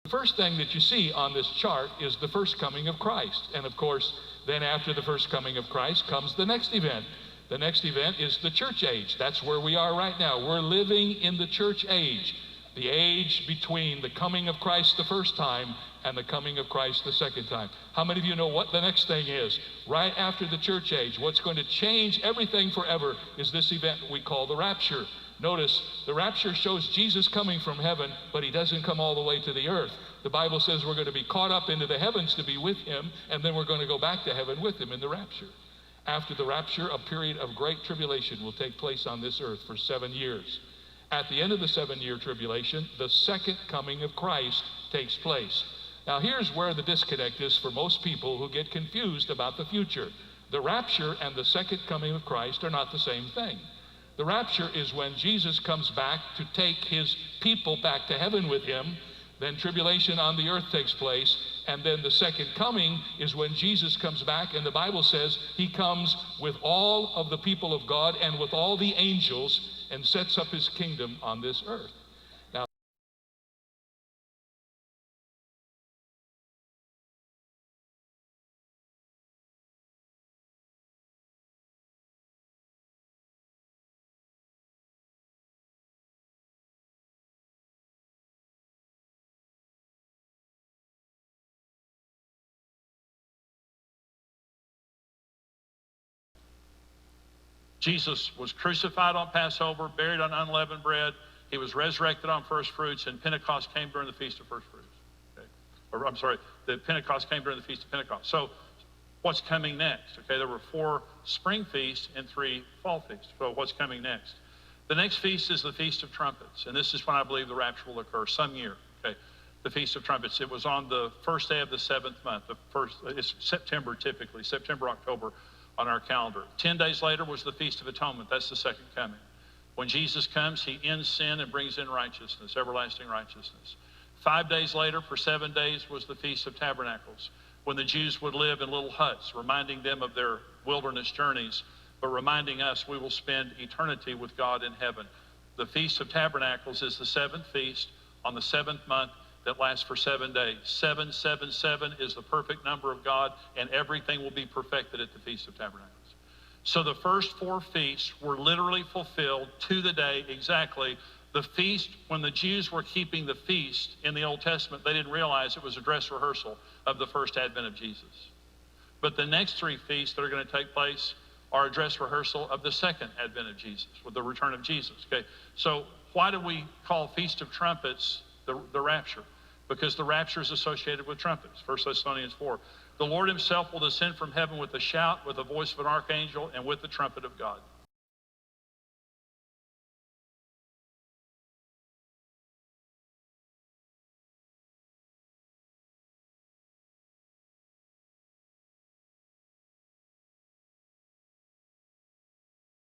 The first thing that you see on this chart is the first coming of Christ. And of course, then after the first coming of Christ comes the next event. The next event is the church age. That's where we are right now. We're living in the church age, the age between the coming of Christ the first time and the coming of Christ the second time. How many of you know what the next thing is? Right after the church age, what's going to change everything forever is this event we call the rapture. Notice, the rapture shows Jesus coming from heaven, but he doesn't come all the way to the earth. The Bible says we're going to be caught up into the heavens to be with him, and then we're going to go back to heaven with him in the rapture. After the rapture, a period of great tribulation will take place on this earth for 7 years. At the end of the 7-year tribulation, the second coming of Christ takes place. Now here's where the disconnect is for most people who get confused about the future. The rapture and the second coming of Christ are not the same thing. The rapture is when Jesus comes back to take his people back to heaven with him. Then tribulation on the earth takes place. And then the second coming is when Jesus comes back. And the Bible says he comes with all of the people of God and with all the angels and sets up his kingdom on this earth. Now, Jesus was crucified on Passover, buried on unleavened bread. He was resurrected on first fruits, and Pentecost came during the Feast of First Fruits. Okay? Or, I'm sorry, the Pentecost came during the Feast of Pentecost. So what's coming next? Okay, there were 4 spring feasts and 3 fall feasts. So what's coming next? The next feast is the Feast of Trumpets, and this is when I believe the rapture will occur, some year. Okay, the Feast of Trumpets. It was on the first day of the 7th month. It's September typically, September, October on our calendar. 10 days later was the Feast of Atonement. That's the second coming. When Jesus comes, he ends sin and brings in righteousness, everlasting righteousness. 5 days later, for 7 days, was the Feast of Tabernacles, when the Jews would live in little huts, reminding them of their wilderness journeys, but reminding us we will spend eternity with God in heaven. The Feast of Tabernacles is the 7th feast on the 7th month that lasts for 7 days. 777 is the perfect number of God, and everything will be perfected at the Feast of Tabernacles. So the first 4 feasts were literally fulfilled to the day exactly. The feast, when the Jews were keeping the feast in the Old Testament, they didn't realize it was a dress rehearsal of the first advent of Jesus. But the next 3 feasts that are going to take place are a dress rehearsal of the second advent of Jesus, with the return of Jesus. Okay, so why do we call Feast of Trumpets the rapture? Because the rapture is associated with trumpets. 1 Thessalonians 4. The Lord himself will descend from heaven with a shout, with the voice of an archangel, and with the trumpet of God.